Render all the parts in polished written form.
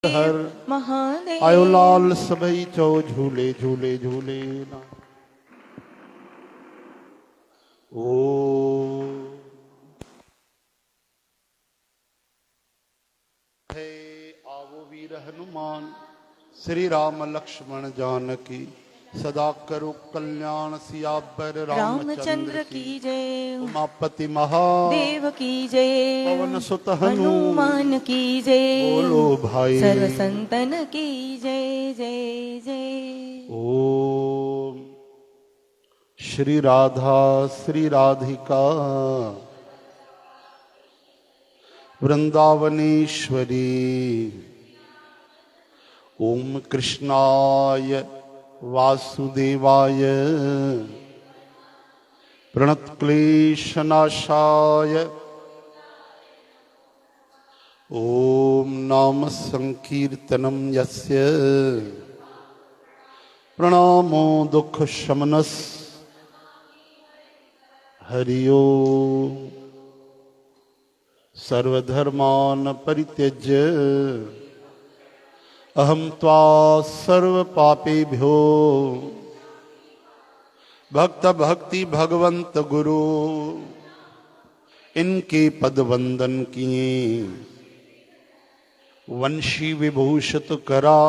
हर महादेव आयो लाल सबई चो झूले झूले झूले ना। ओ हे आवो वीर हनुमान श्री राम लक्ष्मण जानकी सदा करो कल्याण सियावर रामचंद्र की जय। उमापति महा देव की जय। पवन सुत हनुमान की जय। बोलो भाई सर्व संतन की जय जय जय। ओम श्री राधा श्री राधिका वृंदावनेश्वरी ओम कृष्णाय वासुदेवाय प्रणतक्लेशनाशाय ओम नाम संकीर्तनम यस्य प्रणामो दुख शमनस हरि ओम सर्वधर्मान परित्यज्य अहम त्वा सर्व पापेभ्यो भक्त भक्ति भगवंत गुरु इनके पद वंदन किए वंशी विभूषित करा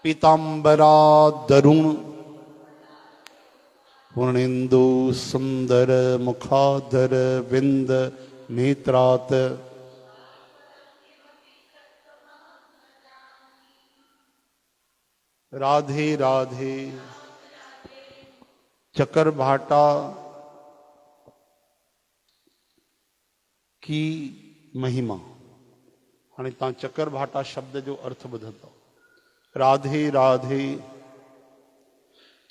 पीतांबरा दरुण पूर्णेन्दु सुंदर मुखाधर विंद नेत्रात राधे राधे चकर भाटा की महिमा हाणे तव्हां चकर भाटा शब्द जो अर्थ ॿुधंदव। राधे राधे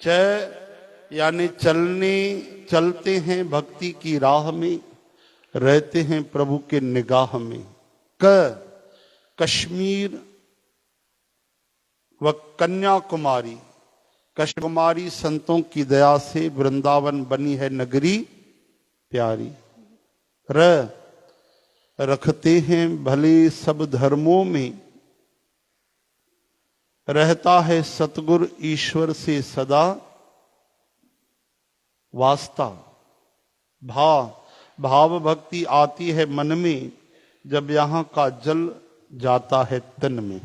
च यानी चलते हैं भक्ति की राह में, रहते हैं प्रभु के निगाह में। कश्मीर व कन्याकुमारी, कन्याकुमारी संतों की दया से वृंदावन बनी है नगरी प्यारी। रखते हैं भले सब धर्मों में, रहता है सतगुरु ईश्वर से सदा वास्ता। भाव भक्ति आती है मन में, जब यहाँ का जल जाता है तन में।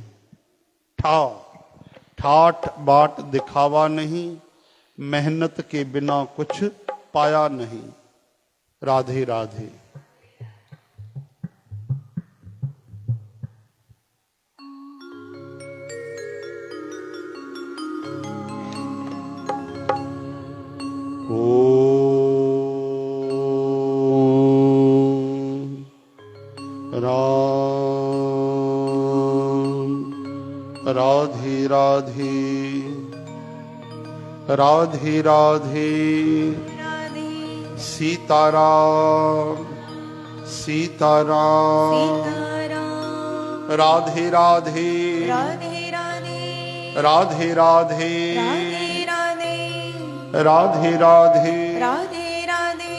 ठाठ बाट दिखावा नहीं, मेहनत के बिना कुछ पाया नहीं। राधे राधे। राधे राधे राधे राधे सीताराम सीताराम राधे राधे राधे राधे राधे राधे राधे राधे राधे राधे राधे।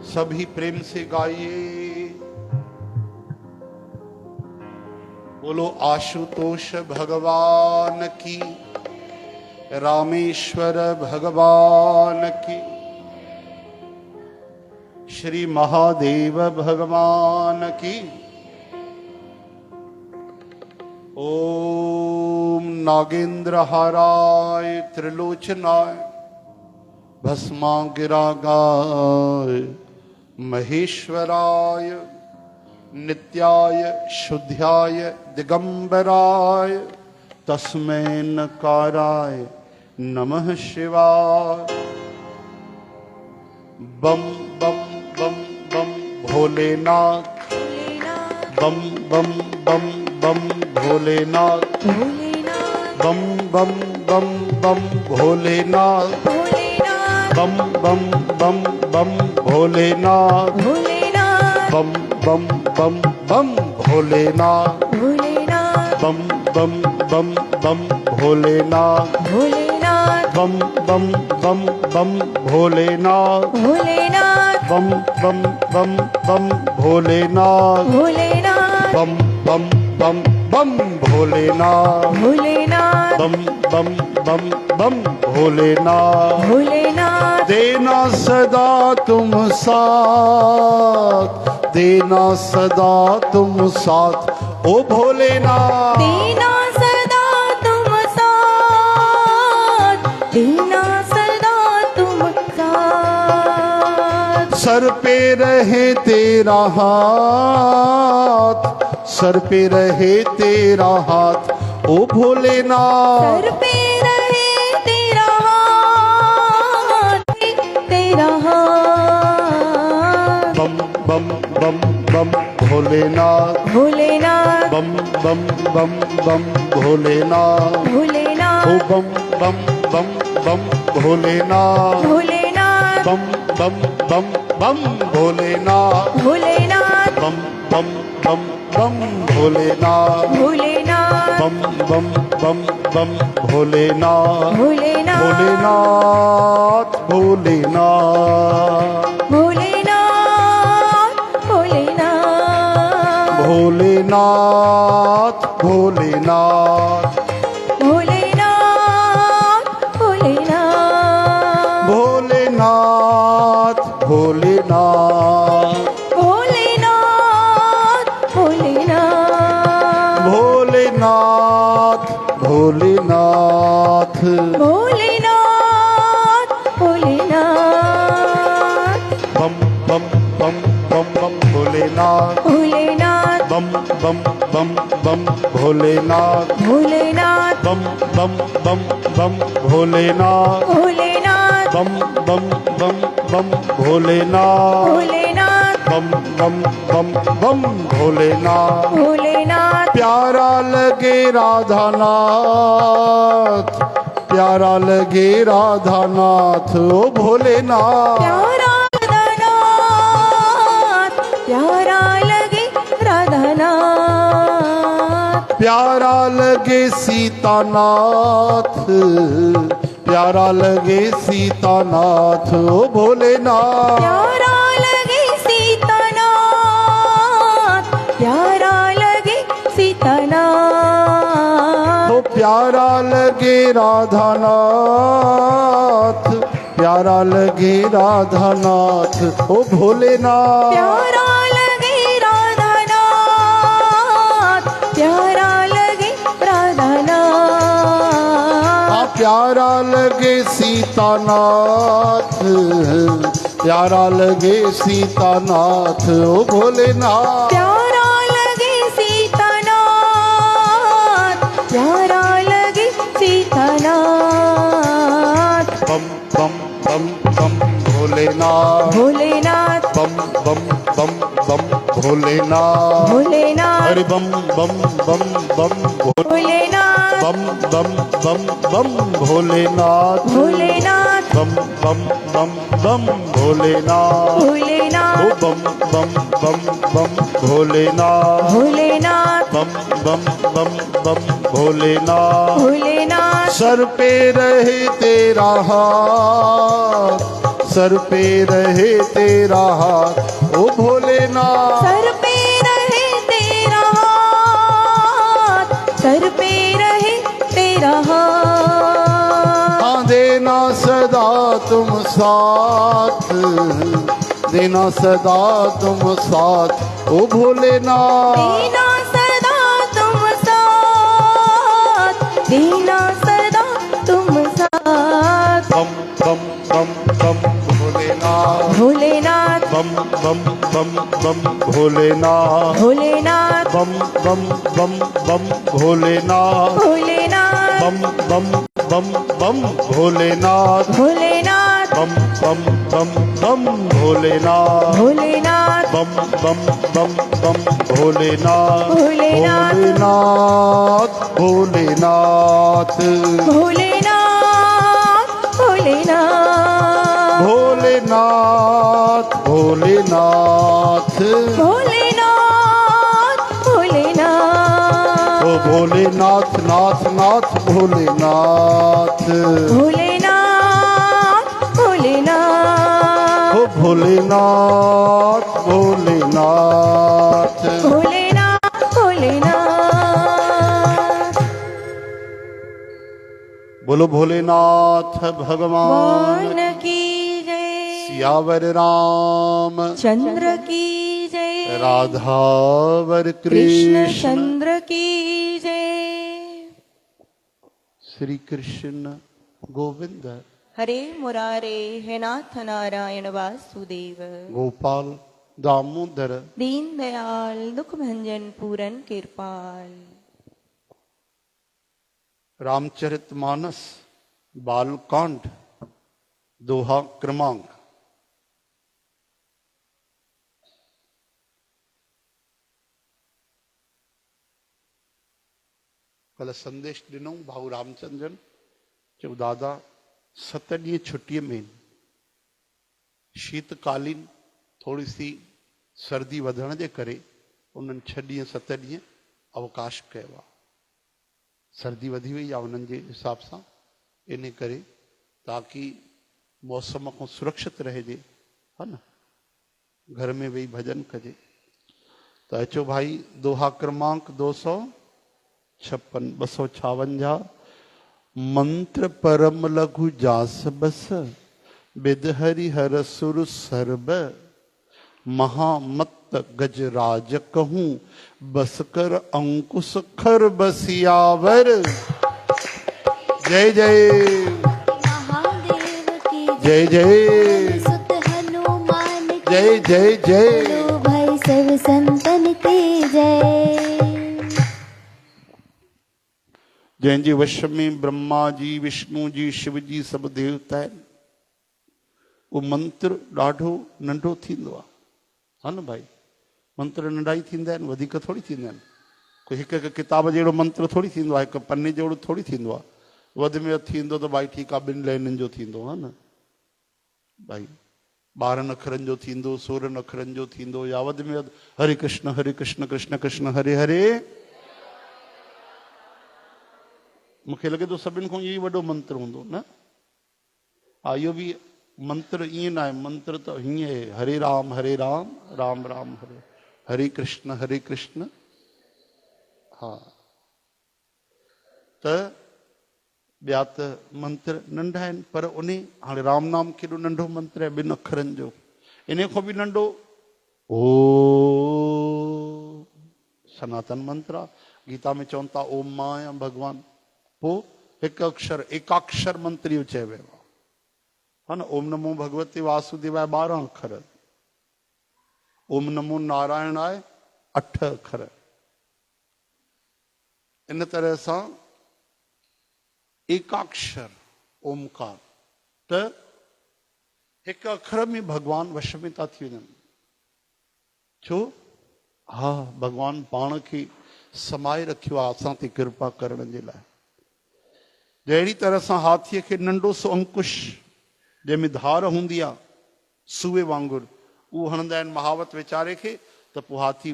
सभी प्रेम से गाइए। बोलो आशुतोष भगवान की, रामेश्वर भगवान की, श्री महादेव भगवान की। ओम नागेंद्र हाराय त्रिलोचनाय भस्मा गिरागाय महेश्वराय नित्याय शुद्ध्याय दिगंबराय तस्मै नकाराय नमः शिवाय। बम बम बम बम भोलेनाथ, बम बम बम बम भोलेनाथ, भोलेनाथ बम बम बम बम भोलेनाथ, भोलेनाथ बम बम बम बम भोलेनाथ, भोलेनाथ बम बम बम बम भोलेनाथ, भोलेनाथ बम बम बम बम भोलेनाथ, भोलेनाथ बम बम बम बम भोलेनाथ, भोलेनाथ बम बम बम बम भोलेनाथ, भोलेनाथ बम बम बम बम भोलेनाथ, भोलेनाथ बम बम बम बम भोलेनाथ। भोलेनाथ देना सदा तुम साथ, देना सदा तुम साथ, ओ भोलेनाथ। देना सदा तुम साथ, देना सदा तुम साथ। सर पे रहे तेरा हाथ, सर पे रहे तेरा हाथ, ओ भोलेनाथ। सर पे रहे तेरा हाथ, तेरा हाथ। बम बम बम बम भोलेनाथ, भोलेनाथ बम बम बम बम भोलेनाथ, ओ भोलेनाथ बम बम बम बम भोलेनाथ, भोलेनाथ बम बम बम बम भोलेनाथ, भोलेनाथ बम बम बम बम भोलेनाथ, भोलेनाथ बम बम बम बम भोलेनाथ, भोलेनाथ भोलेनाथ भोलेनाथ भोलेनाथ भोलेनाथ भोलेनाथ भोलेनाथ भोलेनाथ भोलेनाथ भोलेनाथ भोलेनाथ भोलेनाथ भोलेनाथ भोलेनाथ भोलेनाथ भोलेनाथ भोलेनाथ बम बम बम बम बम भोलेनाथ, भोलेनाथ बम बम बम बम भोलेनाथ, भोलेनाथ बम बम बम बम भोलेनाथ, भोलेनाथ बम बम बम बम भोलेनाथ, भोलेनाथ बम बम बम बम भोलेनाथ। भोलेनाथ प्यारा लगे राधानाथ, प्यारा लगे राधानाथ, ओ भोलेनाथ। प्यारा राधानाथ, प्यारा लगे राधानाथ। प्यारा लगे सीतानाथ, प्यारा लगे सीतानाथ, ओ भोलेनाथ। प्यारा लगे सीतानाथ, प्यारा लगे सीतानाथ। ओ प्यारा लगे राधानाथ, प्यारा लगे राधानाथ, ओ भोलेनाथ। प्यारा लगे राधानाथ, प्यारा लगे राधानाथ। प्यारा लगे सीतानाथ, प्यारा लगे सीतानाथ, ओ भोलेनाथ। प्यारा लगे सीतानाथ, प्यारा लगे सीतानाथ। बम बम बम बम भोलेनाथ, भोलेनाथ बम बम बम बम भोलेनाथ, भोलेनाथ हरि बम बम बम बम भोलेनाथ बम बम बम बम भोलेनाथ, भोलेनाथ बम बम बम बम भोलेनाथ, ओ भोलेनाथ बम बम बम बम भोलेनाथ, भोलेनाथ बम बम बम बम भोलेनाथ। भोलेनाथ सर पे रहे तेरा हाथ, सर पे रहे तेरा हाथ, ओ भोलेनाथ। सर पे रहे तेरा हाथ, सर पे रहे तेरा हाथ। हाँ देना सदा तुम साथ, देना सदा तुम साथ, ओ भोलेनाथ। देना सदा तुम साथ, देना सदा तुम साथ। बम बम बम बम भोलेनाथ, भोलेनाथ बम बम बम बम भोलेनाथ, भोलेनाथ बम बम बम बम भोलेनाथ, भोलेनाथ बम बम बम बम भोलेनाथ, भोलेनाथ बम बम बम बम भोलेनाथ, भोलेनाथ बम बम बम बम भोलेनाथ, भोलेनाथ भोलेनाथ भोलेनाथ भोलेनाथ भोलेनाथ भोलेनाथ भोलेनाथ भोलेनाथ भोलेनाथ भोलेनाथ ओ भोलेनाथ नाथ नाथ भोलेनाथ भोलेनाथ भोलेनाथ ओ भोलेनाथ भोलेनाथ भोलेनाथ भोलेनाथ बोलो भोलेनाथ भगवान वन की जय सियावर राम चंद्र की जय राधावर कृष्ण कृष्ण चंद्र की जय श्री कृष्ण गोविंद हरे मुरारे हे नाथ नारायण वासुदेव गोपाल दामोदर दीन दयाल दुख भंजन पूरन कृपाल रामचरितमानस बालकांड दोहा क्रमांक कल संदेश ॾिनो भाऊ रामचंद्रन चयो दादा 7 ॾींहं छुट्टीअ में शीतकालीन थोड़ी सी सर्दी वधण जे करे उन्हनि 6 ॾींहं 7 ॾींहं अवकाश कयो आहे सर्दी वधी वई आहे उन्हनि जे हिसाब सां इन करे ताकि मौसम खां सुरक्षित रहिजे है न घर में वेही भजन कजे त अचो भाई दोहा क्रमांक 256 256 मंत्र परम लघु जास बस बिद हरि हर सुर सर्ब महामत्त गजराज कहूं बस कर अंकुश खर बसियावर जय जय महादेव की जय जय सुत हनुमान की जय जय जय बोलो भाई सब संतन की जय जंहिंजे वश में ब्रह्मा जी विष्णु जी शिव जी सब देवता आहिनि उहो मंत्र ॾाढो नंढो थींदो आहे हा न भाई मंत्र नंढा ई थींदा आहिनि वधीक थोरी थींदा आहिनि कोई हिकु हिकु किताब जहिड़ो मंत्र थोरी थींदो आहे हिकु पने जहिड़ो थोरी थींदो आहे वधि में वधि थींदो त भाई ठीकु आहे 2 लाइनुनि जो थींदो हा न भाई 12 अखरनि जो थींदो 16 अखरनि जो थींदो या वधि में वधि हरे कृष्ण कृष्ण कृष्ण हरे हरे मूंखे लॻे थो सभिनि खां इहो ई वॾो मंत्र हूंदो न हा इहो बि मंत्र ईअं न आहे मंत्र त हीअं आहे हरे राम राम राम हरे कृष्ण हा त ॿिया त मंत्र नंढा आहिनि पर उन हाणे राम नाम केॾो नंढो मंत्र आहे 2 अखरनि जो इन खां बि नंढो ओ सनातन मंत्र आहे गीता में चवनि था ओम माया भगवान पोइ हिकु अक्षर एकाक्षर मंत्र इहो चयो वियो आहे हा न ओम नमो भगवते वासुदेवाय 12 अखर ओम नमो नारायणाय 8 अखर इन तरह सां एकाक्षर ओमकार त हिकु अखर में भगवान वश में था थी वञनि छो हा भगवान पाण खे समाए रखियो आहे असां ते कृपा करण जे लाइ जहिड़ी तरह सां हाथीअ खे नंढो सो अंकुश जंहिंमें धार हूंदी आहे सूए वांगुरु उहो हणंदा आहिनि महावत वीचारे खे त पोइ हाथी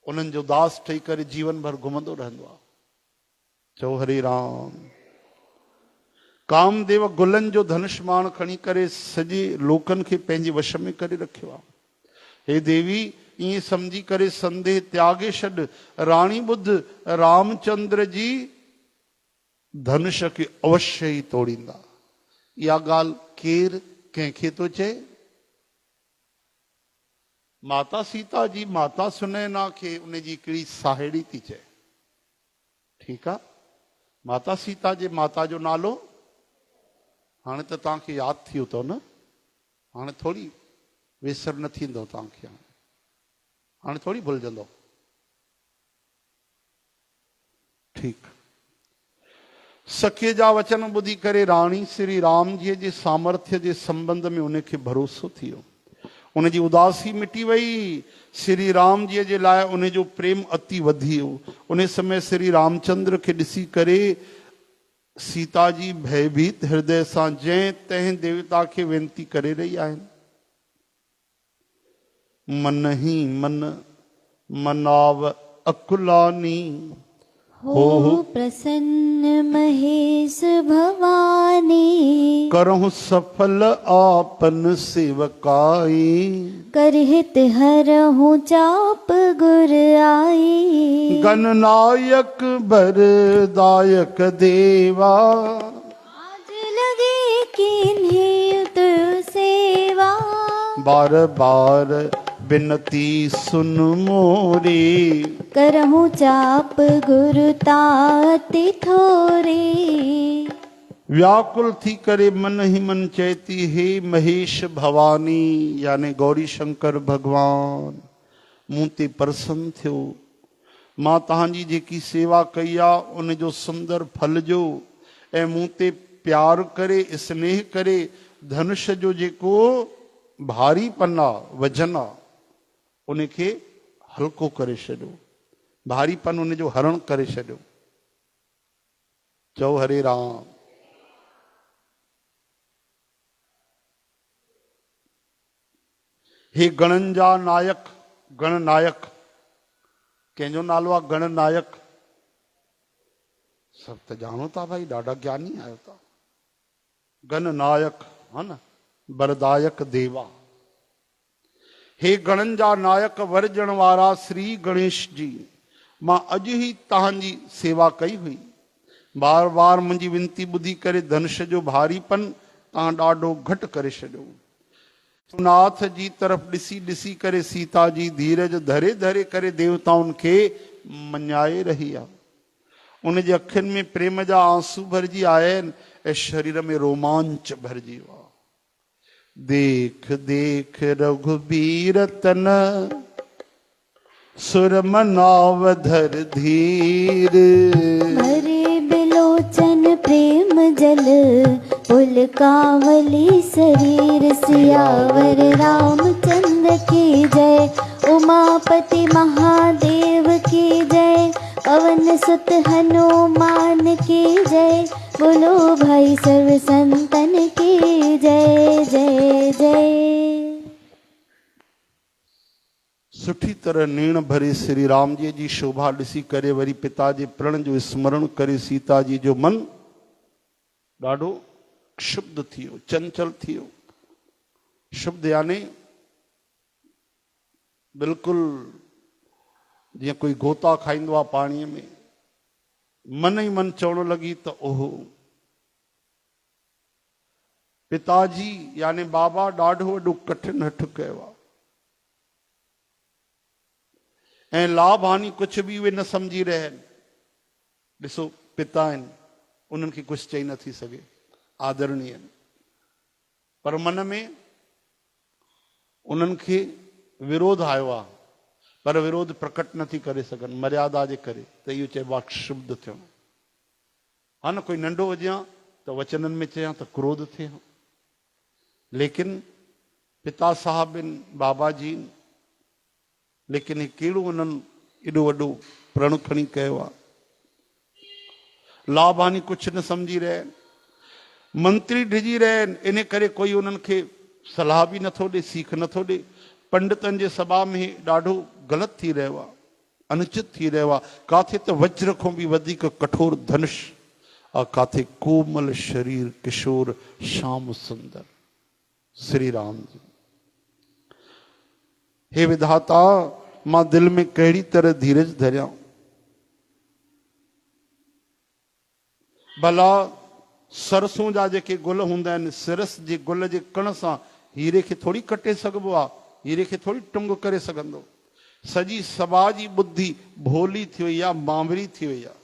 उन्हनि जो दास ठही करे जीवन भर घुमंदो रहंदो आहे चओ हरे राम कामदेव गुलनि जो धनुष्मान खणी करे सॼे लोकनि खे पंहिंजे वश में करे रखियो आहे हे देवी ईअं सम्झी करे संदेह त्यागे छॾ राणी ॿुध रामचंद्र जी धनुष खे अवश्य ई तोड़ींदा इहा ॻाल्हि केरु कंहिंखे थो चए माता सीता जी माता सुनैना खे उनजी हिकिड़ी साहेड़ी थी चए ठीकु आहे माता सीता जे माता जो नालो हाणे त तव्हांखे यादि थी वियो अथव न हाणे थोरी विसर न थींदो तव्हांखे हाणे थोरी भुलिजंदो ठीकु सखीअ जा वचन ॿुधी करे राणी श्री राम जी जे सामर्थ्य जे संबंध में उनखे भरोसो थी वियो उन जी उदासी मिटी वई। श्री राम जी जे लाइ उन जो प्रेम अति वधी वियो। उन समय श्री रामचंद्र खे ॾिसी करे सीता जी भयभीत हृदय सां जंहिं तंहिं देवता खे वेनती करे रही आहिनि, मन ही मन मनाव अकुलानी, हो प्रसन्न महेश भवानी, करहु सफल आपन सेवकाई, करहित हरहु चाप गुर आई। गणनायक बरदायक देवा, आज लगे किन्हीं उतर सेवा, बार बार बिनती सुन मोरी, करहु चाप गुरु ताति थोरे। व्याकुल थी करे मन ही मन चैती, हे महेश भवानी यानी गौरी शंकर भगवान मूं ते प्रसन्न थियो। मां तव्हांजी जेकी सेवा कई आहे उन जो सुंदर फल जो, ऐं मूं ते प्यार करे स्नेह करे धनुष जो जेको भारीपन आहे वजन आहे उनखे हल्को करे छॾियो, भारीपन उन जो हरण करे छॾियो। चओ हरे राम। हे गणनि जा नायक, गणनायक कंहिंजो नालो आहे गणनायक? सभु त ॼाणो था भाई, ॾाढा ज्ञानी आहियो था। गणनायक है न, वरदायक देवा। हे गणनि जा नायक वर ॾियण वारा श्री गणेश जी, मां अॼु ई तव्हांजी सेवा कई हुई। बार बार मुंहिंजी विनती ॿुधी करे धनुष जो भारीपन तव्हां ॾाढो घटि करे छॾियो। नाथ जी तरफ़ ॾिसी ॾिसी करे सीता जी धीरज धरे धरे करे देवताउनि खे मञाए रही आहे। उन जे अखियुनि में प्रेम जा आंसू भरिजी आया आहिनि ऐं शरीर में रोमांच भरिजी वियो आहे। देख देख रघुबीर तन, सुर मनाव धर धीर, भरे बिलोचन प्रेम जल, पुल कांवली शरीर, सियावर रामचंद्र की जय, उमापति महादेव की जय, पवन सुत हनुमान की जय, बोलो भाई सर्व संतन की जय जय जय। सुठी तरह नीण भरे श्री राम जी शोभा ॾिसी करे वरी पिता जे प्रण जो स्मरण करे सीता जी जो मन ॾाढो क्षुब्ध थी वियो, चंचल थी वियो। शुब्ध यानी बिल्कुलु जीअं कोई गोता खाईंदो आहे पाणीअ में, मन ई मन चवण लॻी त ओहो पिताजी यानी बाबा ॾाढो वॾो कठिन हठ कयो आहे ऐं लाभ हानि कुझु बि उहे न सम्झी रहिया आहिनि। ॾिसो पिता आहिनि, उन्हनि खे कुझु चई नथी सघे, आदरणीय आहिनि, पर मन में उन्हनि खे विरोध आयो आहे, पर विरोध प्रकट नथी करे सघनि मर्यादा जे करे, त इहो चइबो आहे क्षुब्ध थियो। हा न, कोई नंढो हुजे त वचननि में चयां त क्रोध थिए, लेकिन पिता साहब आहिनि, बाबा जी, लेकिन हे कहिड़ो उन्हनि एॾो वॾो प्रण खणी कयो आहे। लाभ हानि कुझु न सम्झी रहिया आहिनि, मंत्री डिॼी रहिया आहिनि, इन करे कोई उन्हनि खे सलाह बि नथो ॾे, सीख नथो ॾे। पंडितनि जे सभा में ॾाढो ग़लति थी रहियो आहे, अनुचित थी रहियो आहे। काथे त वज्र खां बि वधीक कठोर धनुष, और काथे कोमल शरीर किशोर श्याम सुंदर श्री राम जी। हे विधाता, मां दिल में कहिड़ी तरह धीरज धरियां? भला सरसों जा जेके गुल हूंदा आहिनि, सिरस जे गुल जे कण सां हीरे खे थोड़ी कटे सघिबो आहे, हीरे खे थोड़ी टुंग करे सघंदो। सॼी सभा जी बुद्धि भोली थी वई आहे, मांवरी थी वई आहे।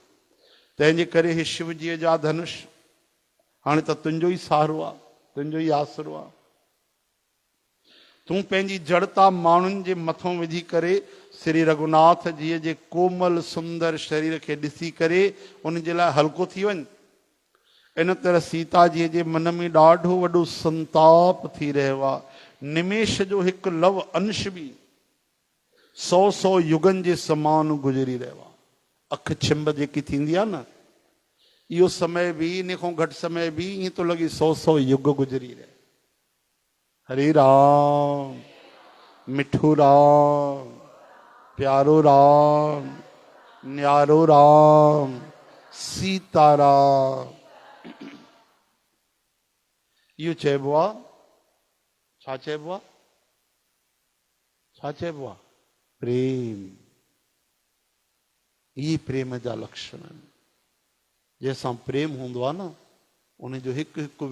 तंहिंजे करे हे शिव जी जा धनुष हाणे त तुंहिंजो ई सहारो आहे, तुंहिंजो ई आसरो आहे। तूं पंहिंजी जड़ता माण्हुनि जे मथां विझी करे श्री रघुनाथ जी जे कोमल सुंदर शरीर खे ॾिसी करे उन जे लाइ हल्को थी वञ। इन तरह सीता जी जे मन में ॾाढो वॾो संताप थी रहियो आहे, निमेश जो हिकु लव अंश बि 100 युगनि जे समान गुज़री रहियो आहे। अखि छिंब जेकी थींदी आहे न, इहो समय बि इन खां घटि समय बि ईअं थो लॻे 100 युग गुज़री रहे। हरे राम, मिठो राम, प्यारो राम, न्यारो राम, सीताराम। इहो चइबो आहे, छा चइबो आहे? छा चइबो आहे? प्रेम। इहे प्रेम जा लक्षण आहिनि। जंहिंसां प्रेम हूंदो आहे न, उन जो हिकु हिकु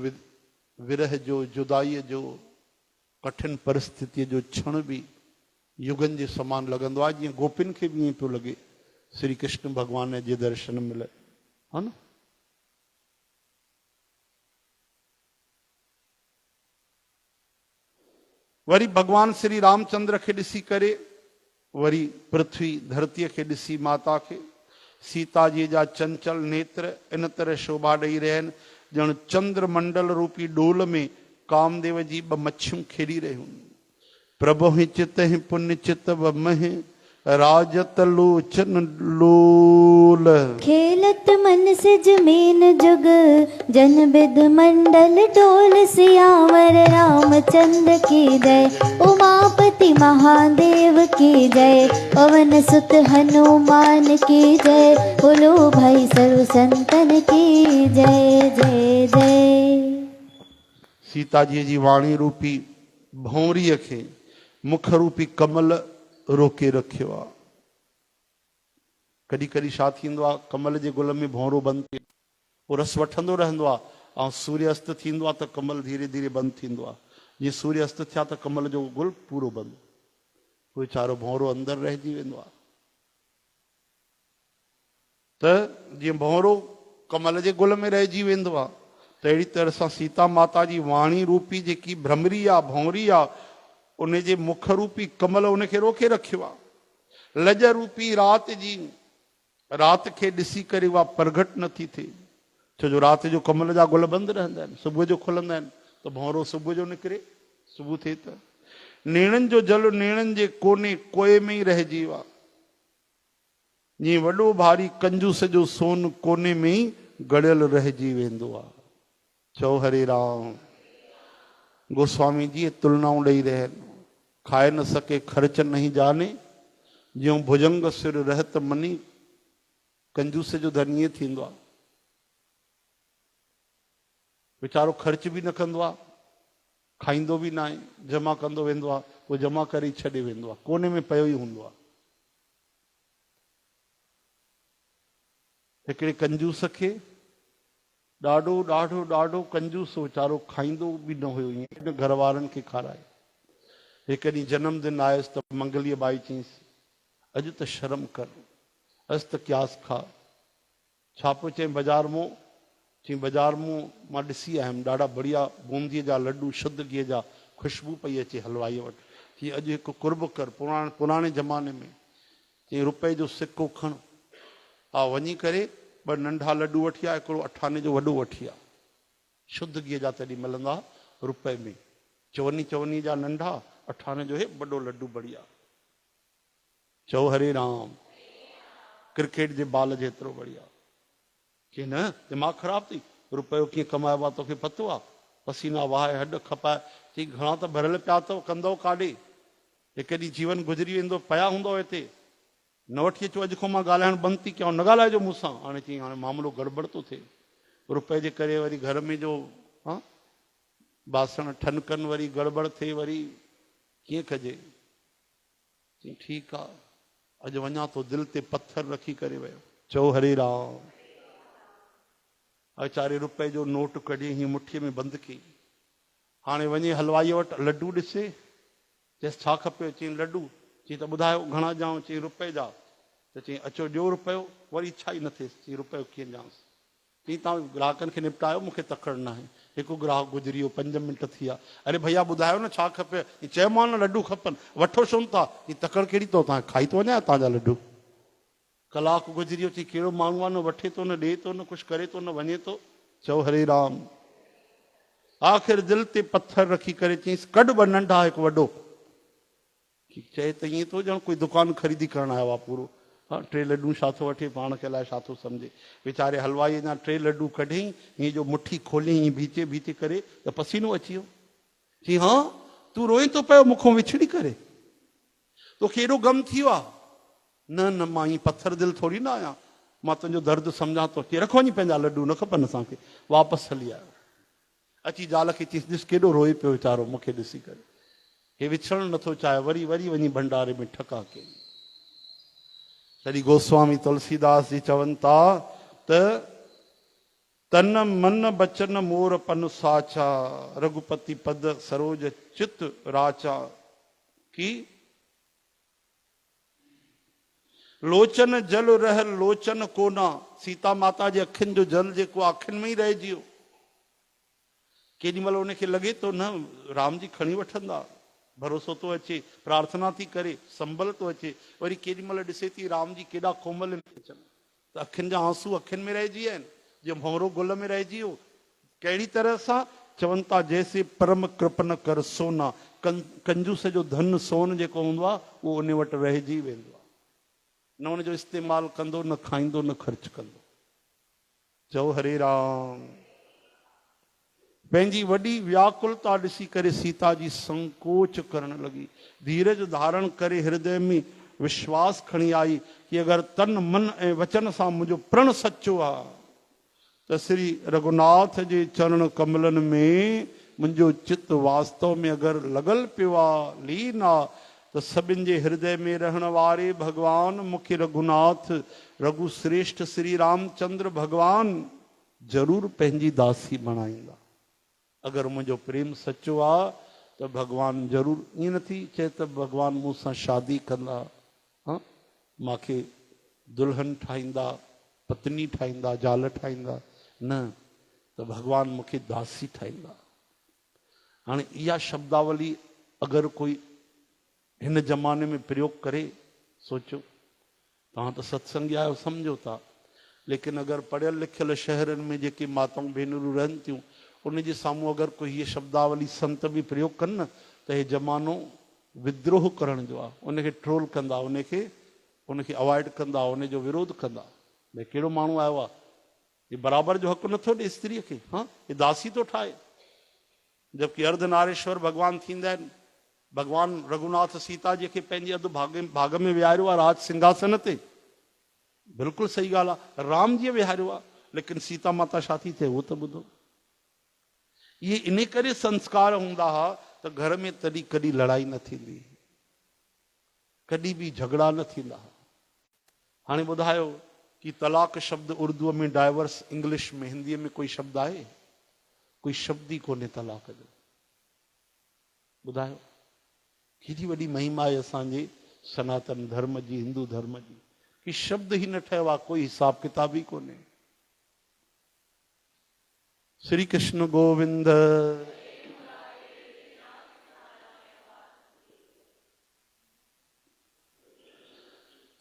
विरह जो, जुदाईअ जो, कठिन परिस्थितीअ जो क्षण बि युगनि जे समान लॻंदो आहे। जीअं गोपिन खे बि ईअं पियो लॻे श्री कृष्ण भॻवान जे दर्शन मिले, हा न। वरी भगवान श्री रामचंद्र खे ॾिसी करे वरी पृथ्वी धरतीअ खे ॾिसी माता खे, सीता जी जा चंचल नेत्र इन तरह शोभा ॾेई रहिया आहिनि ॼण चंद्र मंडल रूपी डोल में कामदेव जी ॿ मच्छियूं खेॾी रहियूं। प्रभु ही चित ही पुण्य चित व मह राजत लोचन लोल। खेलत मन सिज मेन जुग जन बिद मंडल डोल। सियावर रामचंद्र की जय, उमापति महादेव की जय, पवन सुत हनुमान की जय, बोलो भाई सर्व संतन की जय जय जय। सीता जी वाणी रूपी भौरीअ खे मुख रूपी कमल रोके रखियो आहे। कॾहिं कॾहिं छा थींदो आहे, कमल जे गुल में भौरो बंदि थिए, पोइ रस वठंदो रहंदो आहे ऐं सूर्यास्त थींदो आहे त कमल धीरे धीरे बंदि थींदो आहे। जीअं सूर्यास्त थिया त कमल जो गुल पूरो बंदि, पोइ वीचारो भौरो अंदरि रहिजी वेंदो आहे। त जीअं भौरो कमल जे गुल में रहिजी वेंदो आहे, त अहिड़ी तरह सां सीता माता जी वाणी रूपी जेकी भ्रमरी आहे, भौरी आहे, उन जे मुख रूपी कमल उनखे रोके रखियो आहे। लज रूपी राति खे ॾिसी करे उहा प्रगट नथी थिए, छो जो राति जो कमल जा गुल बंदि रहंदा आहिनि, सुबुह जो खुलंदा आहिनि, त भौरो सुबुह जो निकिरे, सुबुह थिए त नेणनि जो जल नेणनि जे कोने कोए में ई रहिजी वियो आहे। जीअं वॾो भारी कंजूस जो सोन कोने में ई गड़ियल रहिजी वेंदो आहे। चओ हरे राम। गोस्वामी जी तुलनाऊं ॾेई रहिया आहिनि। खाए न सके ख़र्च नहीं जाने, ज्यों भुजंग सिर रहत मनी। कंजूस जो धन ईअं थींदो आहे, वीचारो ख़र्च बि न कंदो आहे, खाईंदो बि न आहे, जमा कंदो वेंदो आहे, पोइ जमा करे छॾे वेंदो आहे, कोने में पियो ई हूंदो आहे। हिकिड़े कंजूस खे ॾाढो ॾाढो ॾाढो कंजूस वीचारो, खाईंदो बि न हुयो, ईअं घर वारनि खे खाराए। हिकु ॾींहुं जनमदिन आयुसि त मंगलीअ बाई चयईंसि, अॼु त शर्म कर, अॼु त क्यास खा। छा पियो चई बाज़ारि मां? चई बाज़ारि मां मां ॾिसी आयुमि ॾाढा बढ़िया बूंदीअ जा लड्डू, शुद्ध गिह जा, ख़ुशबू पई अचे हलवाईअ वटि। चई अॼु हिकु कुर्ब कर, पुराणे ज़माने में। चई रुपए जो सिक्को खण, हा वञी करे 2 नंढा लड्डू वठी आ, हिकिड़ो 8 आने जो वॾो वठी आ, शुद्ध गिह जा तॾहिं मिलंदा रुपए में। 54 जा नंढा, 8 आने जो हे वॾो लड्डू बढ़िया। चओ हरे राम। क्रिकेट जे बाल जेतिरो बढ़िया। कि न दिमाग़ ख़राब थी, रुपयो कीअं कमाइबो आहे तोखे पतो आहे? पसीना वहाए, हॾ खपाए। चई घणा त भरियल पिया अथव, कंदव काॾे? हिकु ॾींहुं जीवन गुज़री वेंदो, पिया हूंदव हिते, न वठी अचो, अॼु खां मां ॻाल्हाइण बंदि थी कयां, न ॻाल्हाइजो मूंसां। हाणे चई हाणे मामिलो गड़बड़ थो थिए, रुपए जे करे वरी घर में जो बासण ठनकनि, वरी गड़बड़ थिए, वरी कीअं कजे? चई ठीकु आहे, अॼु वञा थो, दिलि ते पत्थर रखी करे वियो। चओ हरे राम। वीचारे रुपए जो नोट कढी हीअं मुठीअ में बंदि कई। हाणे वञे हलवाईअ वटि, लड्डू ॾिसे, चएसि छा खपे? चई लड्डू। चई त ॿुधायो घणा ॾियांव? चई रुपए जा। त चई अचो ॾियो रुपयो। वरी इच्छा ई न थिएसि, चई रुपयो कीअं ॾियांसि? चई तव्हां ग्राहकनि खे निपटायो, मूंखे तकड़ि न आहे। हिकु ग्राहक गुज़री वियो, 5 मिंट थी विया। अरे भैया ॿुधायो न छा खपे? चयोमांव न लड्डू खपनि, वठो छो था? ही तकड़ि कहिड़ी अथव? तव्हां खाई थो वञा तव्हांजा लड्डू? कलाकु गुज़री वियो। चई कहिड़ो माण्हू आहे, न वठे थो, न ॾिए थो, न कुझु करे थो, न वञे थो। चओ हरे राम। आख़िर दिल ते पत्थर रखी करे चईंसि कढ ॿ नंढा हिकु वॾो। चए त ईअं थो ॼण कोई दुकान ख़रीदी करणु आयो आहे पूरो। हा 3 लड्डू छा थो वठे पाण खे अलाए छा थो सम्झे। वीचारे हलवाई अञा 3 लड्डू कढियईं, हीअं जो मुठी खोलियईं बीचे बीचे करे त पसीनो अची वियो। चई हा तूं रोई थो पियो मूंखां विछड़ी करे, तोखे एॾो गम थी वियो आहे? न न मां ईअं पत्थर दिलि थोरी न आहियां, मां तुंहिंजो दर्द सम्झां थो। चई रखो वञी पंहिंजा लड्डू, न खपनि असांखे। वापसि हली आयो। अची ज़ाल खे चईसि ॾिस केॾो रोए पियो वीचारो मूंखे ॾिसी करे, हे विछड़णु नथो चाहे। वरी वरी वञी भंडारे में ठका कई। तॾहिं गोस्वामी तुलसीदास जी चवनि था त तन मन बचन मोर पन साचा, रघुपति पद सरोज चित राचा। की लोचन जल रह लोचन कोना, सीता माता जे अखियुनि जो जल जेको अखियुनि में ई रहिजी वियो। केॾी महिल उनखे लॻे थो न राम जी खणी वठंदा, भरोसो थो अचे, प्रार्थना थी करे, संभल थो अचे। वरी केॾी महिल ॾिसे थी राम जी केॾा कोमल अचनि त अखियुनि जा आंसू अखियुनि में रहिजी विया आहिनि, जीअं भंवरो गुल में रहिजी वियो। कहिड़ी तरह सां चवनि था जैसे परम कृपन कर सोना, कंजूस जो धन सोन जेको हूंदो आहे उहो उन वटि रहिजी वेंदो आहे, न उनजो इस्तेमालु कंदो, न खाईंदो, न ख़र्च कंदो। चओ हरे राम। पंहिंजी वॾी व्याकुलता ॾिसी करे सीता जी संकोच करणु लॻी, धीरज धारण करे हृदय में विश्वास खणी आई कि अगरि तन मन ऐं वचन सां मुंहिंजो प्रण सचो आहे त श्री रघुनाथ जे चरण कमलनि में मुंहिंजो चित वास्तव में अगरि लॻल पियो आहे, लीन आहे, त सभिनि जे हृदय में रहण वारे भगवान मूंखे रघुनाथ रघु श्रेष्ठ श्री रामचंद्र भगवान ज़रूरु पंहिंजी दासी बणाईंदा। अगरि मुंहिंजो प्रेम सचो आहे त भगवान ज़रूरु, ईअं नथी चए त भगवान मूंसां शादी कंदा, हा मूंखे दुल्हन ठाहींदा, पत्नी ठाहींदा, ज़ाल ठाहींदा, न, त भगवान मूंखे दासी ठाहींदा। हाणे इहा शब्दावली अगरि कोई हिन ज़माने में प्रयोग करे, सोचो तव्हां त सत्संगी आहियो सम्झो था, लेकिन अगरि पढ़ियल लिखियल शहरनि में जेके माताऊं भेनरूं रहनि थियूं उन जे साम्हूं अगरि कोई हीअ शब्दावली संत बि प्रयोग कनि न त हे ज़मानो विद्रोह करण जो आहे, उनखे ट्रोल कंदा, उनखे अवॉइड कंदा, उनजो विरोध कंदा। भई कहिड़ो माण्हू आयो आहे, हे बराबरि जो हक़ु नथो ॾे स्त्रीअ खे, हा हे दासी थो ठाहे। जबकि अर्धनारेश्वर भगवान थींदा आहिनि। भगवान रघुनाथ सीता जी खे पंहिंजे अधु भाग में विहारियो आहे राज सिंघासन ते, बिल्कुलु सही ॻाल्हि आहे, राम जी विहारियो आहे, लेकिन सीता माता छा थी थिए उहो त ॿुधो। इहे इन करे संस्कार हूंदा हुआ त घर में तॾहिं कॾहिं लड़ाई न थींदी, कॾहिं बि झगड़ा न थींदा। हाणे ॿुधायो कि तलाक शब्द उर्दूअ में डाइवर्स, इंग्लिश में, हिंदीअ में कोई शब्द आहे? कोई शब्द ई कोन्हे तलाक जो। ॿुधायो केॾी वॾी महिमा आहे असांजे सनातन धर्म जी, हिंदू धर्म जी, कि शब्द ई न ठहियो आहे, कोई हिसाब किताब ई कोन्हे। श्री कृष्ण गोविंद।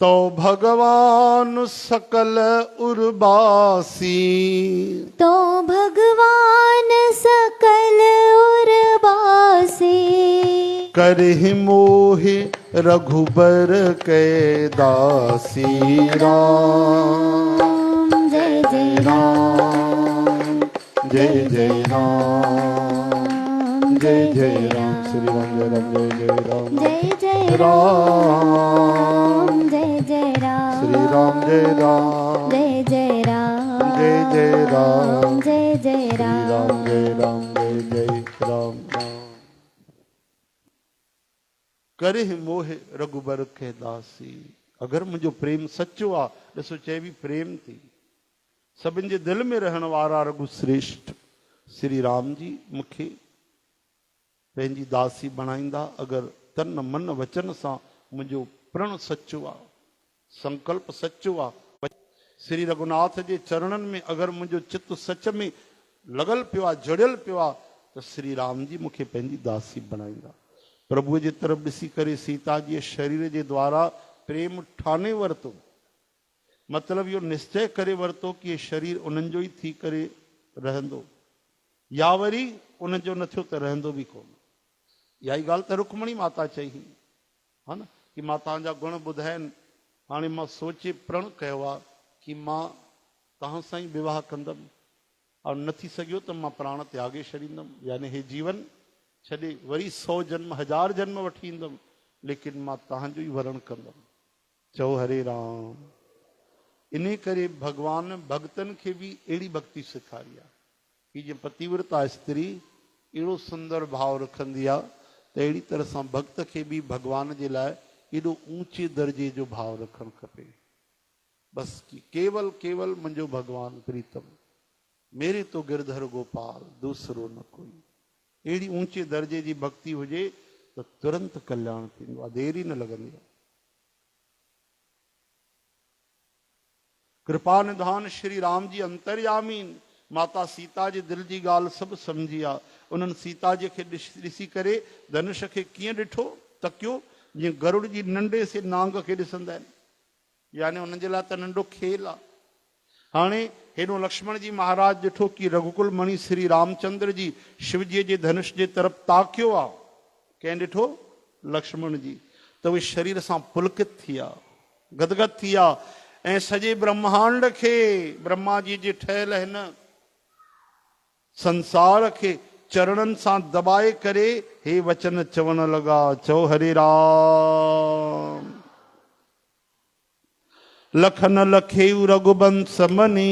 तो भगवान सकल उर्बासी, तो भगवान सकल उर्बासी, करहि मोहि रघुबर के दासी। राम जय जय राम, जय जय राम, जय जय राम। श्री राम जय राम, जय जय राम, जय जय राम, जय जय राम, श्री राम जय राम, जय जय राम, जय जय राम, जय जय श्री राम, राम जय राम, जय जय राम। करे मोह रघुबर के दासी। अगरि मुंहिंजो प्रेम सचो आहे, ॾिसो चइबी प्रेम थी, सभिनि जे दिलि में रहण वारा रघु श्रेष्ठ श्री राम जी मूंखे पंहिंजी दासी बणाईंदा। अगरि तन मन वचन सां मुंहिंजो प्रण सचो आहे, संकल्प सचो आहे, श्री रघुनाथ जे चरणनि में अगरि मुंहिंजो चित सच में लॻल पियो आहे, जड़ियल पियो आहे, त श्री राम जी मूंखे पंहिंजी दासी बणाईंदा। प्रभुअ जे तरफ़ ॾिसी करे सीता जी शरीर जे द्वारा प्रेम ठाने वरितो, मतिलबु इहो निश्चय करे वरितो कि शरीर उन्हनि जो ई थी करे रहंदो, या वरी उनजो न थियो त रहंदो बि कोन। इहा ई ॻाल्हि त रुक्मणी माता चई हा न कि मां तव्हांजा गुण ॿुधाइनि। हाणे मां सोचे प्रण कयो आहे कि मां तव्हां सां ई विवाह कंदमि और न थी सघियो त मां प्राण त्यागे छॾींदमि, यानी हे जीवन छॾे वरी 100 जन्म 1000 जन्म वठी ईंदमि, लेकिन मां तव्हांजो ई वरण कंदमि। चओ हरे राम। इन करे भगवान भक्तनि खे बि अहिड़ी भक्ति सेखारी आहे कि जीअं पतिव्रता स्त्री अहिड़ो सुंदर भाव रखंदी आहे त अहिड़ी तरह सां भक्त खे बि भगवान जे लाइ एॾो ऊचे दर्जे जो भाव रखणु खपे। बस कि केवल केवल मुंहिंजो भगवान प्रीतम, मेरे तो गिरधर गोपाल दूसरो न कोई। अहिड़ी ऊचे दर्जे जी भक्ति हुजे त तुरंत कल्याण थींदो आहे, देरी न लॻंदी आहे। कृपा निधान श्री राम जी अंतर्यामी माता सीता जे दिल जी ॻाल्हि सभु सम्झी आहे। उन्हनि सीता जी खे ॾिसी करे धनुष खे कीअं ॾिठो तकियो, जीअं गरुड़ जी नंढे से नांग खे ॾिसंदा आहिनि, यानी उन्हनि जे लाइ त नंढो खेल आहे। हाणे हेॾो लक्ष्मण जी महाराज ॾिठो कि रघुकुल मणि श्री रामचंद्र जी शिवजीअ जे धनुष जे तरफ़ ताकियो आहे। कंहिं ॾिठो? लक्ष्मण जी। त उहे शरीर सां पुलकित थी विया, गदगद थी विया ऐं सॼे ब्रह्मांड खे, ब्रह्मा जी जे ठहियल हिन संसार खे चरणनि सां दबाए करे हे वचन चवण लॻा। चओ हरे राम। लखन लखेऊ रघुबंश मनी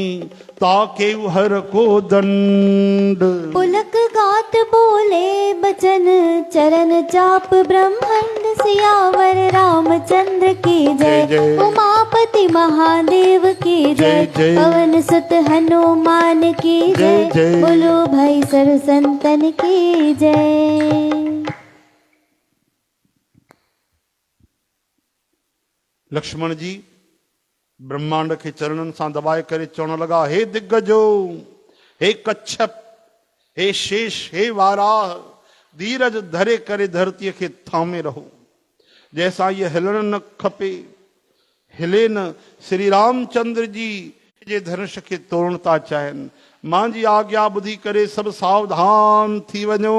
ताकेऊ हर को दंड। पुलक गात बोले बचन चरण चाप ब्रह्मांड सियावर रामचंद्र की जय। जय। उमापति महादेव की जय। जय। पवन सुत हनुमान की जय। जय। बोलो भाई सर्व संतन की जय। लक्ष्मण जी ब्रह्मांड के चरणन सां दबाए करे चवण लगा, हे दिग्गजो, हे कच्छप, हे शेष, हे वाराह, धीरज धरे करे धरती के थामे रहो। जैसा ये हिलण न खपे हिले न। श्री रामचंद्र जी जे धनुष के तोड़न था चाहिनि। मां जी आज्ञा ॿुधी करे सब सावधान थी वञो।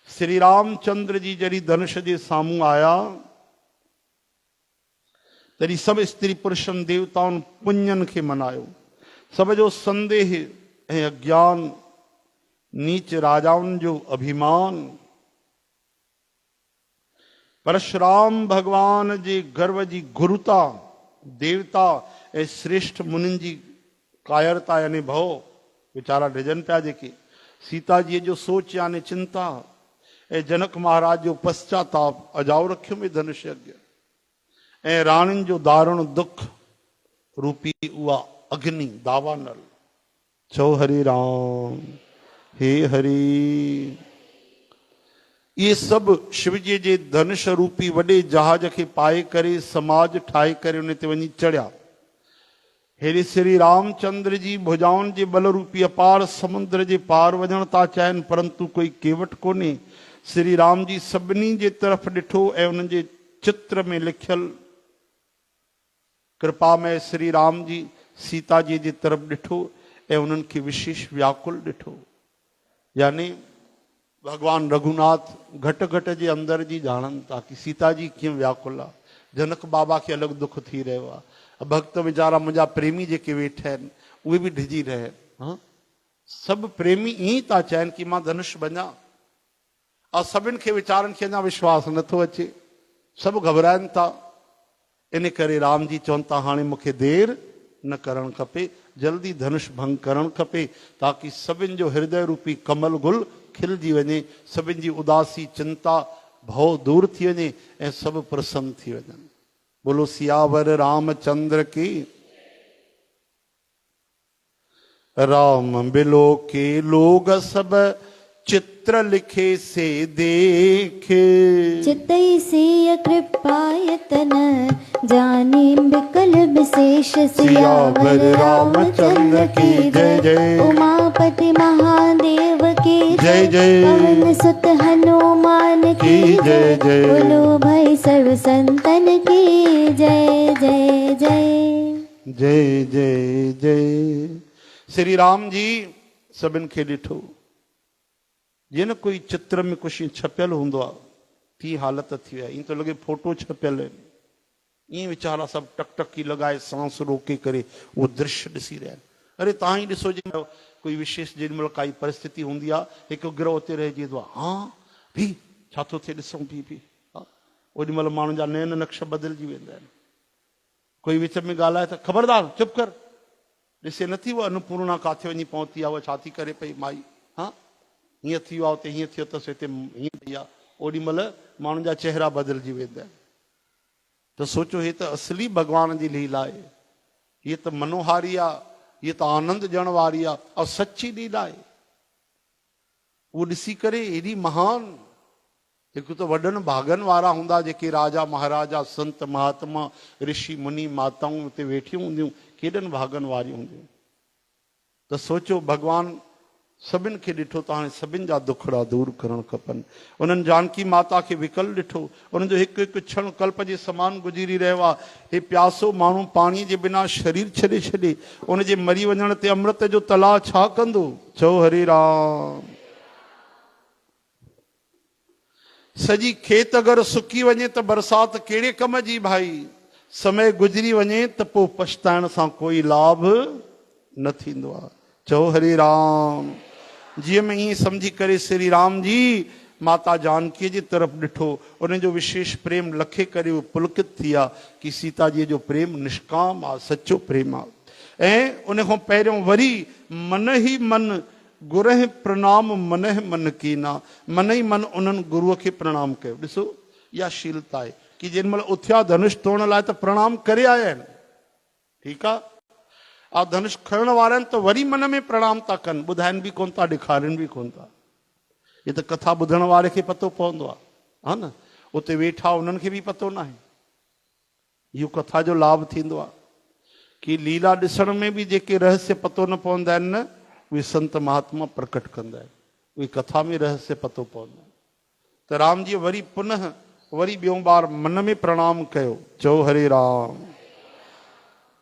श्री रामचंद्र जी जॾहिं धनुष जे साम्हूं आया तॾहिं सभु स्त्री पुरुषनि देवताउनि पुञनि खे मनायो। सब जो संदेह ऐं अज्ञान, नीच राजाउनि जो अभिमान, परशुराम भगवान जे गर्व जी गुरुता, देवता ऐं श्रेष्ठ मुनिनि जी कायरता यानी भव, वीचारा डिजन पिया जेके। सीता जी जो सोच यानी चिंता ऐं जनक महाराज जो पश्चाताप, अजाओ रखियो में धनुष यज्ञ ऐं राणियुनि जो दारुण दुख रूपी उहा अग्नि दावानल। चओ हरे राम। हे हरि। ये सब शिवजी जे धनुष रूपी वॾे जहाज खे पाए करे समाज ठाहे करे उन ते वञी चढ़िया। हेॾे श्री रामचंद्र जी भुजाउनि जे बल रूपी अपार समुद्र जे पार वञण था चाहिनि, परंतु कोई केवट कोन्हे। श्री राम जी सभिनी जे तरफ़ ॾिठो ऐं उन्हनि जे चित्र में लिखियल कृपा में श्री राम जी सीता जी जे तरफ़ ॾिठो ऐं उन्हनि खे विशेष व्याकुल ॾिठो। यानी भगवान रघुनाथ घट घट जे अंदर जी ॼाणनि था कि सीता जी कीअं व्याकुल आहे। जनक बाबा खे अलॻि दुख थी रहियो आहे। भक्त वीचारा मुंहिंजा प्रेमी जेके वेठा आहिनि उहे बि ढिजी रहिया आहिनि। सभु प्रेमी ईअं ई था चाहिनि कि मां धनुष बञा, और सभिनि खे वीचारनि खे अञा विश्वास नथो अचे, सभु घबराइनि था। इन करे राम जी चवनि था हाणे मूंखे देर न करणु खपे, जल्दी धनुष भंग करणु खपे, ताकि सभिनि जो हृदय रूपी कमल गुल खिलजी वञे, सभिनि जी उदासी चिंता भव दूर थी वञे ऐं सभु प्रसन्न थी वञनि। बोलो सियावर रामचंद्र की। राम बिलो के लोग सब चित्र लिखे से देखे। चितई सिय कृपायतन जानी बिकल विशेष। सियावर रामचंद्र की जय जय। उमापति महादेव की जय जय। पवन सुत हनुमान की जय जय। बोलो भाई सर्व संतन की जय जय जय। जय जय जय। श्री राम जी सभिनि खे ॾिठो जे न कोई चित्र में कुछ छपियल हूंदो आहे ती हालत थी वई आहे। ईअं थो लॻे फोटो छपियल आहिनि, ईअं वीचारा सभु टकटकी लॻाए सांस रोके करे उहो दृश्य ॾिसी रहिया आहिनि। अरे तव्हां ई ॾिसो जे कोई विशेष जेॾीमहिल काई परिस्थिति हूंदी आहे हिकु गिरोह ते रहिजी वेंदो आहे, हा भी छा थो थिए ॾिसूं भी हा, ओॾी महिल माण्हुनि जा नयन नक्श बदिलजी वेंदा आहिनि। कोई विच में ॻाल्हाए त ख़बरदार चुप कर, ॾिसे नथी उहा अन्नपूर्णा किथे वञी पहुती आहे, उहा छा थी करे पई माई, हा हीअं थी वियो आहे हुते, हीअं थियो अथसि हिते हीअं थी आहे, ओॾी महिल माण्हुनि जा चेहरा बदिलजी वेंदा आहिनि। त सोचो हे त असली भॻवान जी लीला आहे, हीअ त मनोहारी आहे, हीअ त आनंद ॾियण वारी आहे ऐं सची लीला आहे। उहो ॾिसी करे एॾी महान, हिकु त वॾनि भागनि वारा हूंदा जेके राजा महाराजा संत महात्मा ऋषि मुनि माताऊं हुते वेठियूं हूंदियूं, केॾनि भागनि वारियूं हूंदियूं। त सोचो भॻवान सभिनि खे ॾिठो त हाणे सभिनि जा दुखड़ा दूर करणु खपनि। उन्हनि जानकी माता खे विकल ॾिठो, उन्हनि जो हिकु हिकु क्षण कल्प जे समान गुज़री रहियो आहे। हे प्यासो माण्हू पाणीअ जे बिना शरीर छॾे छॾे, उनजे मरी वञण ते अमृत जो तलाउ छा कंदो? चओ हरे राम। सॼी खेत अगरि सुकी वञे त बरसाति कहिड़े कम जी भाई, समय गुज़री वञे त पोइ पछताइण सां कोई लाभ न थींदो आहे। चओ हरे राम। जीअं में ईअं सम्झी करे श्री राम जी माता जानकीअ जी तरफ़ ॾिठो, उन जो विशेष प्रेम लखे करे उहे पुलकित थी विया कि सीता जी जो प्रेम निष्काम आहे, सचो प्रेम आहे। ऐं उन खां पहिरियों वरी मन ई मन गुरह प्रणाम मन मन कीना, मन ई मन उन्हनि गुरूअ खे प्रणाम कयो। ॾिसो इहा शीलता आहे कि जेॾी महिल उथिया धनुष तोड़ण लाइ त प्रणाम करे आया आहिनि, ठीकु आहे, आ धनुष खणण वारा आहिनि त वरी मन में प्रणाम था कनि, ॿुधाइनि बि कोन था, ॾेखारनि बि कोन था। ये त कथा ॿुधण वारे खे पतो पवंदो आहे, हा न, उते वेठा उन्हनि खे बि पतो न आहे। इहो कथा जो लाभ थींदो आहे कि लीला ॾिसण में बि जेके रहस्य पतो न पवंदा आहिनि न, उहे संत महात्मा प्रकट कंदा आहिनि, उहे कथा में रहस्य पतो पवंदा आहिनि। त राम जी वरी पुनः वरी ॿियों बार मन में प्रणाम कयो। चओ हरे राम।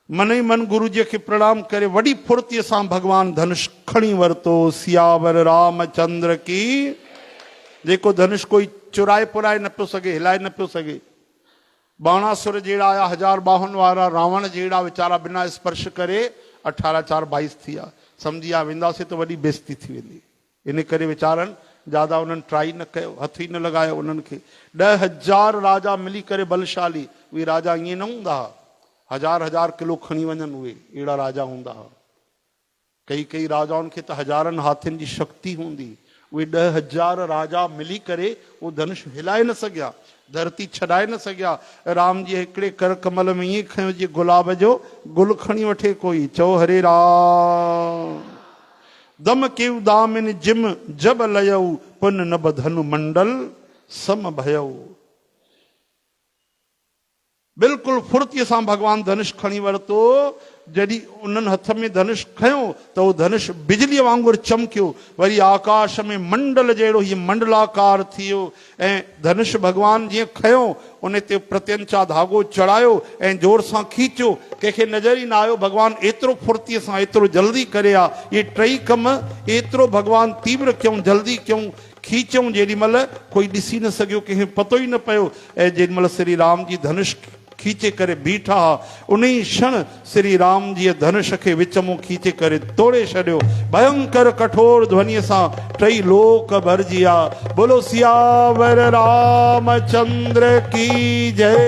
मन ई मन गुरु जी खे प्रणाम करे वॾी फुर्तीअ सां भॻवान धनुष खणी वरितो। सियावर रामचंद्र की। जेको धनुष कोई चुराए पुराए न पियो सघे, हिलाए न पियो सघे। बाणासुर जहिड़ा आया 1000 बाहुनि वारा, रावण जहिड़ा वीचारा बिना स्पर्श करे 18/4/22 थी विया। सम्झी विया वेंदासीं त वॾी बेइज़ती थी वेंदी, इन करे वीचारनि ज्यादा उन्हनि ट्राई न कयो, हथ ई न लॻायो उन्हनि खे। 10,000 राजा मिली करे बलशाली, उहे राजा ईअं न हूंदा हुआ 1000 किलो खणी वञनि, उहे अहिड़ा राजा हूंदा हुआ। कई राजाउनि खे त 1000 हाथियुनि जी शक्ति हूंदी। उहे 10,000 राजा मिली करे उहो धनुष हिलाए न सघिया, धरती छॾाए न सघिया। राम जी हिकिड़े कर कमल में ईअं खयो जीअं गुलाब जो गुल खणी वठे कोई। चओ हरे राम। दम केव दामिन जिम जब लयऊ, पुन नभ धनु मंडल सम भयऊ। बिल्कुलु फुर्तीअ सां भॻवान धनुष खणी वरितो। जॾहिं उन्हनि हथ में धनुष खयो त उहो धनुष बिजलीअ वांगुरु चमकियो। वरी आकाश में मंडल जहिड़ो हीअ मंडलाकार थी वियो। ऐं धनुष भॻवान जीअं खयो उन ते प्रत्यंचा धागो चढ़ायो ऐं जोर सां खीचियो। कंहिंखे नज़र ई न आयो भॻवान एतिरो फुर्तीअ सां एतिरो जल्दी करे आ। इहे टई कम एतिरो भॻवान तीव्र कयूं, जल्दी कयूं, खीचऊं, जेॾी महिल कोई ॾिसी न सघियो, कंहिंखे पतो ई न पियो। ऐं जेॾी महिल श्री राम जी धनुष खीचे करे बीठा, उन ई क्षण श्री राम जी धनुष खे विच मूं खीचे करे तोड़े छॾियो। भयंकर कठोर ध्वनिअ सां टई लोक भरिजी विया। बोलो सियावर रामचंद्र की जय।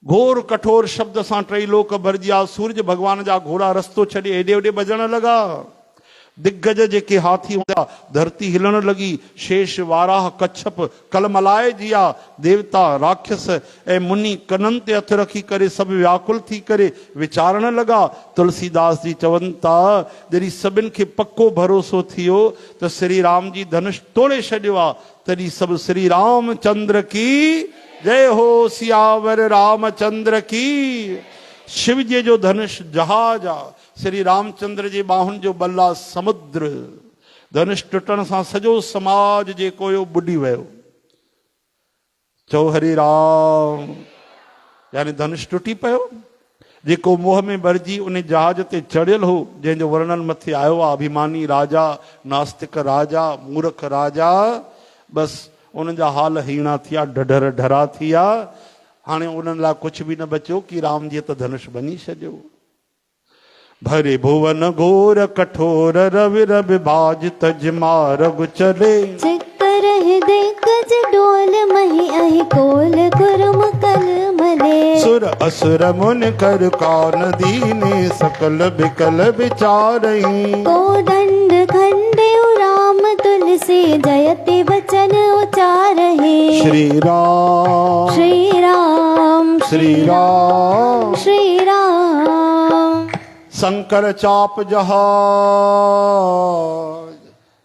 घोर कठोर शब्द सां टई लोक भरिजी विया। सूरज भॻवान जा घोड़ा रस्तो छॾे हेॾे होॾे भॼण लॻा। दिग्गज जेके हाथी हूंदा, धरती हिलण लॻी। शेष वाराह कच्छप कलमलाए जिया। देवता राक्षस ऐं मुनि कननि ते हथ रखी करे सभु व्याकुल थी करे वीचारण लॻा। तुलसीदास जी चवनि था, जॾहिं सभिनि खे पको भरोसो थियो त श्री राम जी धनुष तोड़े छॾियो आहे, तॾहिं सभु श्री रामचंद्र की जय हो। सियावर रामचंद्र की। शिव जी जो धनुष जहाज आहे, श्री रामचंद्र जे बाहुनि जो बल आहे समुद्र। धनुष टुटण सां सॼो समाज जेको हुयो बुॾी वियो। चओ हरे राम। यानी धनुष टुटी पियो। जेको मोह में भरिजी उन जहाज ते चढ़ियल हो, जंहिंजो वर्णन मथे आयो आहे, अभिमानी राजा, नास्तिक राजा, मूर्ख राजा, बसि उन्हनि जा हाल हीणा थिया, ढढर ढरा थिया। हाणे उन्हनि लाइ कुझु बि न बचियो कि राम जी त धनुष बनी छॾियो। भरे भुवन घोर कठोर रवि रवि बाज तज मार्ग चले, चिक्कर हृदय कज डोल मही अहि कोल कुरुम कल मले। सुर असुर मुन कर कान दीने सकल बिकल विचारई, को दंड खंडे राम तुलसी जयति वचन उचारहि। श्री राम श्री राम श्री राम श्री राम। शंकर चाप जहाज,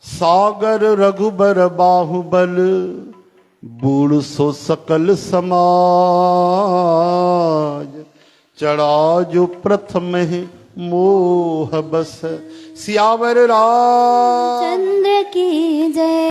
सागर रघुबर बाहुबल, बूढ़ सो सकल समाज, चढ़ा जो प्रथम है मोह बस। सियावर राम चंद्र की जय।